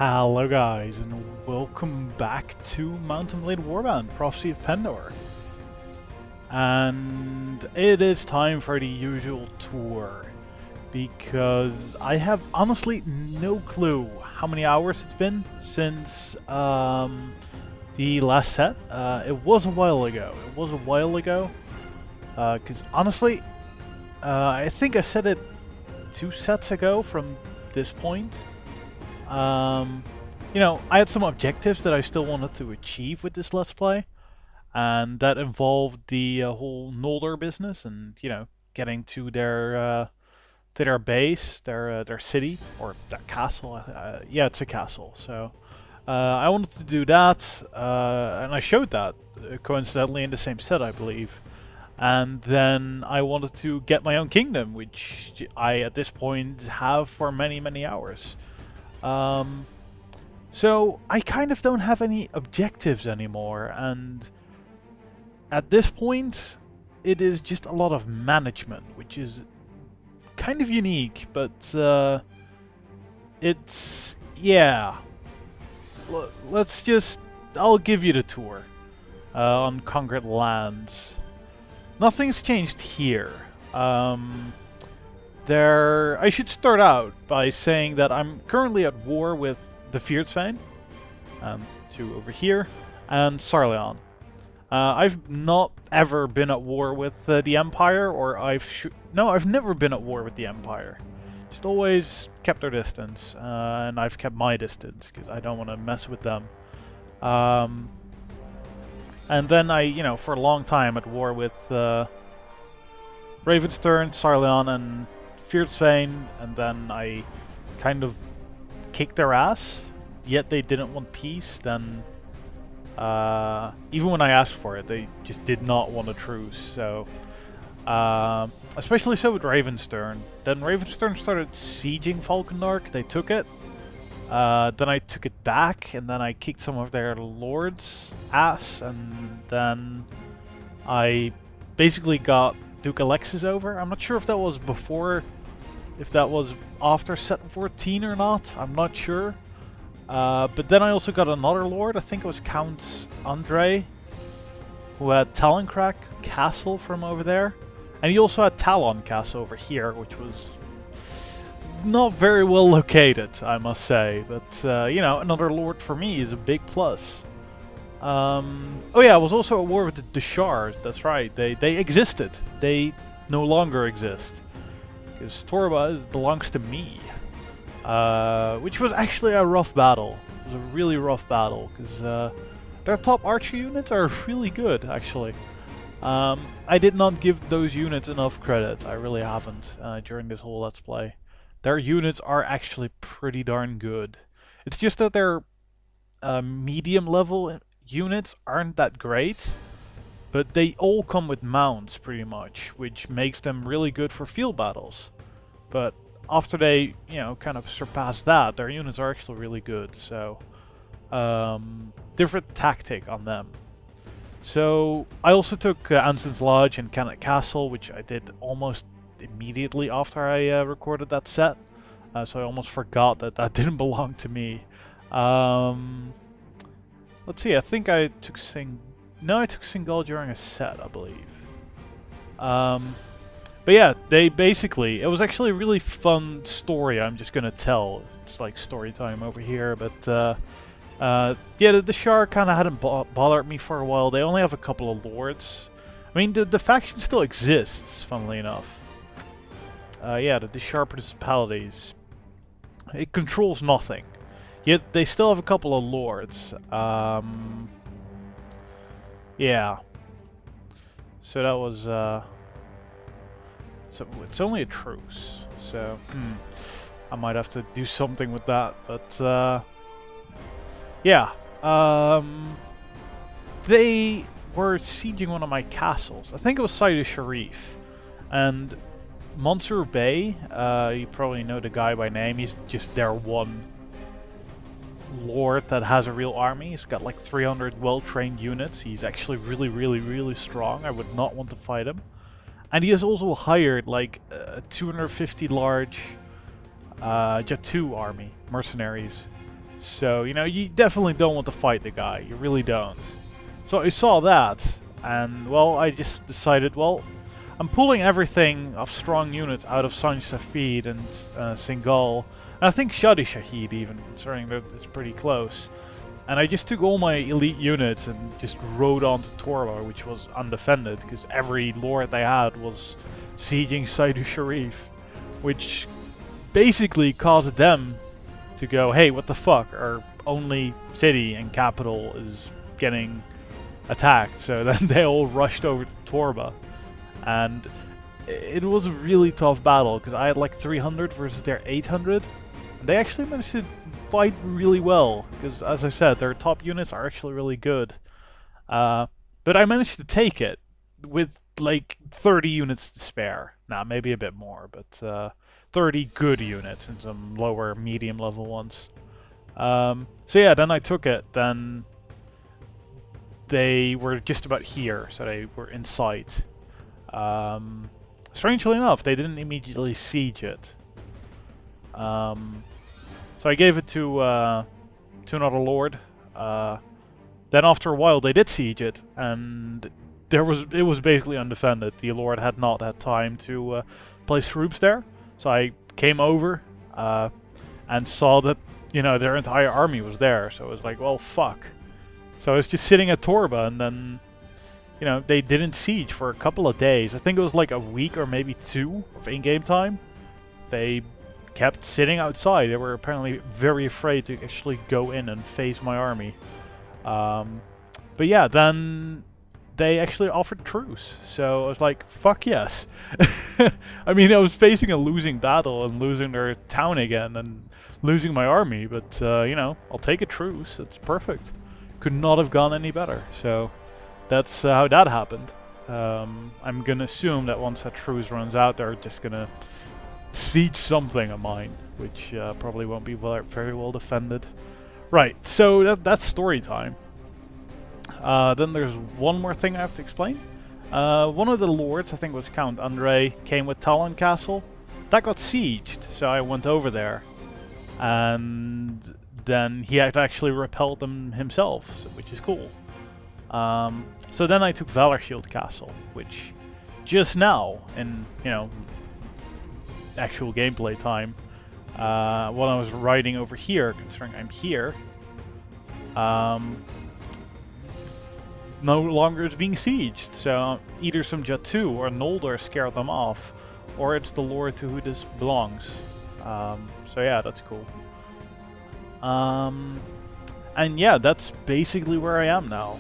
Hello guys, and welcome back to Mountain Blade Warband, Prophecy of Pendor. And it is time for the usual tour, because I have honestly no clue how many hours it's been since the last set. It was a while ago. Because honestly, I think I said it 2 sets ago from this point. You know, I had some objectives that I still wanted to achieve with this Let's Play, and that involved the whole Noldor business, and you know, getting to their base, their city or their castle. Yeah, it's a castle. So I wanted to do that, and I showed that coincidentally in the same set, I believe. And then I wanted to get my own kingdom, which I at this point have for many hours. So I kind of don't have any objectives anymore, and at this point it is just a lot of management, which is kind of unique, but it's, yeah. Let's just, I'll give you the tour on Conquered Lands. Nothing's changed here. I should start out by saying that I'm currently at war with the S15, to over here, and Sarleon. I've not ever been at war with the Empire, or I've never been at war with the Empire. Just always kept our distance, and I've kept my distance, because I don't want to mess with them. And then you know, for a long time at war with Ravenstern, Sarleon, and S15, and then I kind of kicked their ass, yet they didn't want peace. Then even when I asked for it, they just did not want a truce. So especially so with Ravenstern. Then Ravenstern started sieging Falkendark. They took it. Then I took it back, and then I kicked some of their lords' ass, and then I basically got Duke Alexis over. I'm not sure if that was before, if that was after set 14 or not. I'm not sure. But then I also got another lord. I think it was Count Andre, who had Taloncrack Castle from over there. And he also had Talon Castle over here, which was not very well located, I must say. But, you know, another lord for me is a big plus. Oh yeah, I was also at war with the Deshard. That's right, they existed. They no longer exist, because Torba belongs to me. Which was actually a rough battle. It was a really rough battle, because their top archer units are really good, actually. I did not give those units enough credit. I really haven't, during this whole Let's Play. Their units are actually pretty darn good. It's just that their medium level units aren't that great, but they all come with mounts pretty much, which makes them really good for field battles. But after they, you know, kind of surpass that, their units are actually really good. So different tactic on them. So I also took Anson's Lodge and Cannock Castle, which I did almost immediately after I recorded that set. So I almost forgot that that didn't belong to me. Let's see, I think I took I took Singal during a set, I believe. But yeah, they basically, it was actually a really fun story I'm just gonna tell. It's like story time over here, but yeah, the Shar kind of hadn't bothered me for a while. They only have a couple of lords. I mean, the faction still exists, funnily enough. Yeah, the Shar Principalities. It controls nothing. Yet they still have a couple of lords. Yeah. So that was, so it's only a truce. So, I might have to do something with that. But, yeah. They were sieging one of my castles. I think it was Saida Sharif. And Mansour Bey, you probably know the guy by name. He's just their one lord that has a real army. He's got like 300 well-trained units. He's actually really strong. I would not want to fight him. And he has also hired like a 250 large Jatu army, mercenaries. So, you know, you definitely don't want to fight the guy. You really don't. So I saw that, and, well, I just decided, well, I'm pulling everything of strong units out of Sanj Safid and Singal, and I think Shadi Shahid even, considering that it's pretty close. And I just took all my elite units and just rode onto Torba, which was undefended, because every lord they had was sieging Saidu Sharif, which basically caused them to go, hey, what the fuck, our only city and capital is getting attacked. So then they all rushed over to Torba, and it was a really tough battle, because I had like 300 versus their 800, and they actually managed to fight really well, because as I said, their top units are actually really good. But I managed to take it with like 30 units to spare. Nah, maybe a bit more, but 30 good units and some lower medium level ones. So yeah, then I took it. Then they were just about here, so they were in sight. Strangely enough, they didn't immediately siege it. So I gave it to another lord. Then after a while, they did siege it, and it was basically undefended. The lord had not had time to place troops there, so I came over and saw that, you know, their entire army was there. So I was like, well, fuck. So I was just sitting at Torba, and then, you know, they didn't siege for a couple of days. I think it was like a week or maybe 2 of in-game time. They kept sitting outside. They were apparently very afraid to actually go in and face my army. But yeah, then they actually offered truce. So I was like, fuck yes. I mean, I was facing a losing battle and losing their town again and losing my army, but, you know, I'll take a truce. It's perfect. Could not have gone any better. So that's how that happened. I'm gonna assume that once that truce runs out, they're just gonna siege something of mine, which probably won't be very well defended. Right, so that's story time. Then there's one more thing I have to explain. One of the lords, I think it was Count Andre, came with Talon Castle. That got sieged, so I went over there. And then he had actually repelled them himself, which is cool. So then I took Valor Shield Castle, which just now, in, you know, actual gameplay time, while I was riding over here, considering I'm here, no longer is being sieged. So either some Jatu or Noldor scared them off, or it's the lord to who this belongs. So yeah, that's cool. And yeah, that's basically where I am now.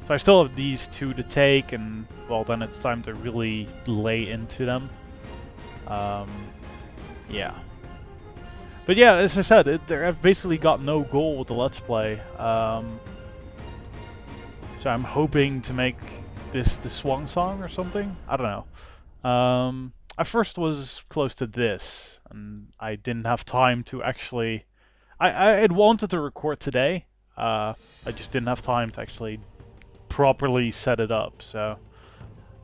So I still have these 2 to take, and well, then it's time to really lay into them. Yeah. But yeah, as I said, I've basically got no goal with the Let's Play. So I'm hoping to make this the Swan Song or something. I don't know. I first was close to this, and I didn't have time to actually... I had wanted to record today. I just didn't have time to actually properly set it up, so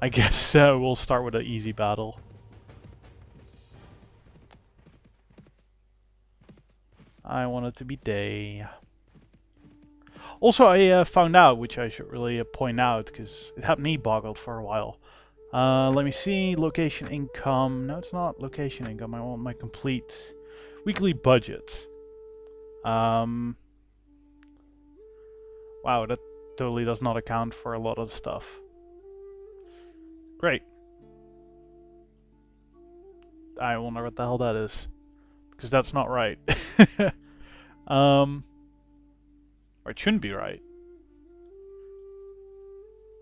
I guess we'll start with an easy battle. I want it to be day. Also, I found out, which I should really point out, because it had me boggled for a while. Let me see, location income. No, it's not location income. I want my complete weekly budget. Wow, that totally does not account for a lot of stuff. Great. I wonder what the hell that is, because that's not right. Or it shouldn't be right.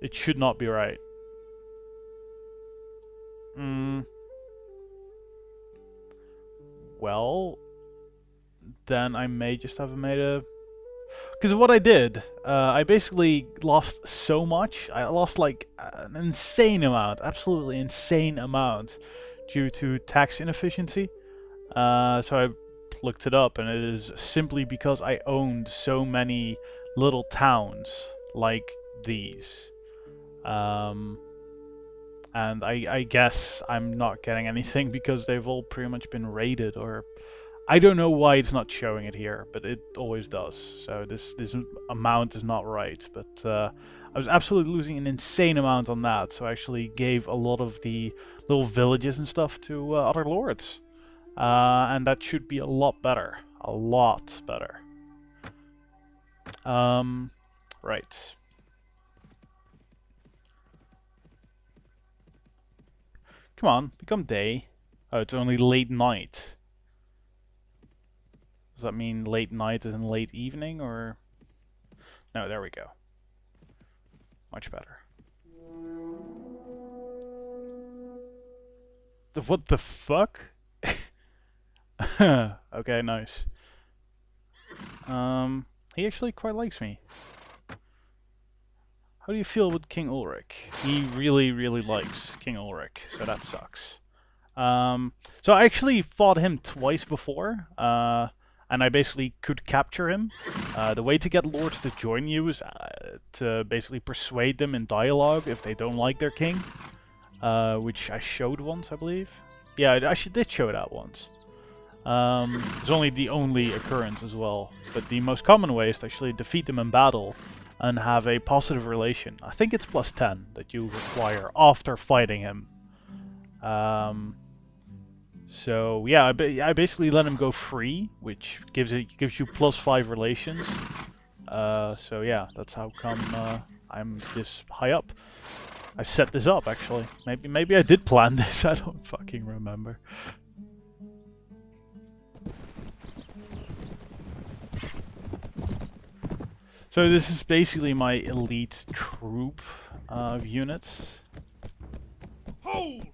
It should not be right. Well, then I may just have made a... Because what I did, I basically lost so much. I lost like an insane amount, absolutely insane amount, due to tax inefficiency. So I looked it up, and it is simply because I owned so many little towns like these. And I guess I'm not getting anything because they've all pretty much been raided, or I don't know why it's not showing it here, but it always does. So this amount is not right. But I was absolutely losing an insane amount on that. So I actually gave a lot of the little villages and stuff to other lords. And that should be a lot better. A lot better. Right. Come on, become day. Oh, it's only late night. Does that mean late night is in late evening, or... No, there we go. Much better. What the fuck? Okay, nice. He actually quite likes me. How do you feel with King Ulrich? He really, really likes King Ulrich, so that sucks. So I actually fought him twice before, and I basically could capture him. The way to get lords to join you is to basically persuade them in dialogue if they don't like their king, which I showed once, I believe. Yeah, I did show that once. It's only the only occurrence as well, but the most common way is to actually defeat them in battle and have a positive relation. I think it's +10 that you require after fighting him. So yeah, I basically let him go free, which gives you +5 relations. So yeah, that's how come I'm this high up. I set this up actually. Maybe I did plan this. I don't fucking remember. So this is basically my elite troop of units. Hold!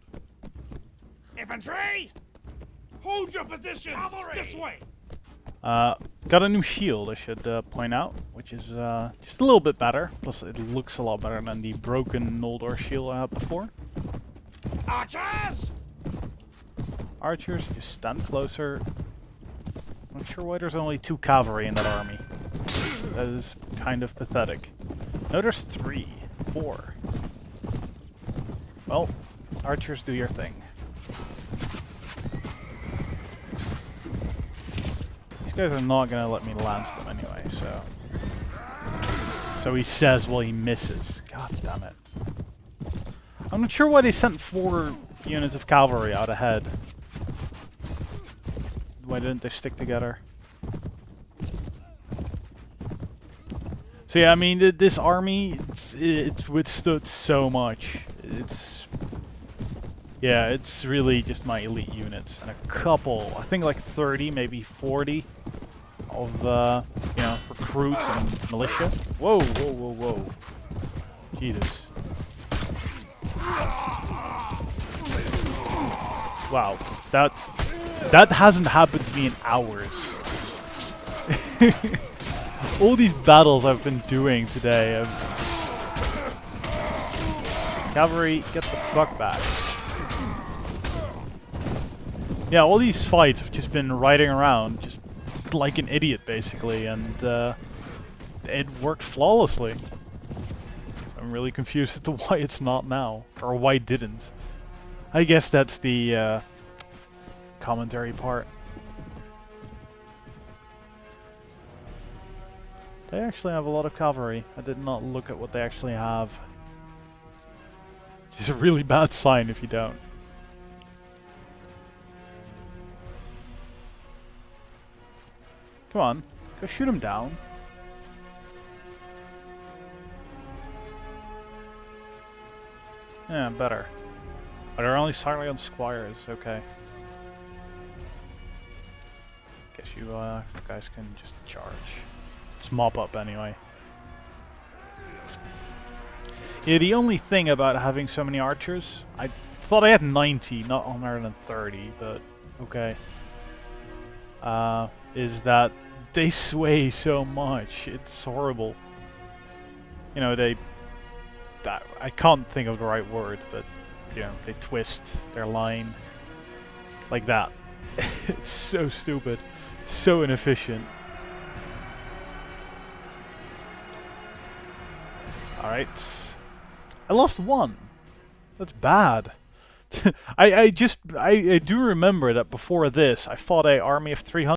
Infantry! Hold your position! Cavalry! This way! Got a new shield, I should point out, which is just a little bit better. Plus, it looks a lot better than the broken Noldor shield I had before. Archers! Archers, just stand closer. Not sure why there's only 2 cavalry in that army. That is kind of pathetic. No, there's 3, 4. Well, archers, do your thing. These guys are not gonna let me lance them anyway, so... So he says while he misses. God damn it. I'm not sure why they sent 4 units of cavalry out ahead. Why didn't they stick together? So yeah, I mean, this army, it's withstood so much. Yeah, it's really just my elite units. And a couple, I think like 30, maybe 40 of, you know, recruits and militia. Whoa, whoa, whoa, whoa. Jesus. Wow, that hasn't happened to me in hours. All these battles I've been doing today, Cavalry, get the fuck back. Yeah, all these fights have just been riding around, just like an idiot, basically, and it worked flawlessly. I'm really confused as to why it's not now, or why it didn't. I guess that's the commentary part. They actually have a lot of cavalry. I did not look at what they actually have. Which is a really bad sign if you don't. Come on, go shoot him down. Yeah, better. But they're only silently on squires, okay. Guess you guys can just charge. Let's mop up anyway. Yeah, the only thing about having so many archers, I thought I had 90, not 130, but okay. Is that they sway so much. It's horrible. You know, I can't think of the right word, but you know, they twist their line like that. It's so stupid, so inefficient. Alright. I lost 1. That's bad. I do remember that before this, I fought a army of 300.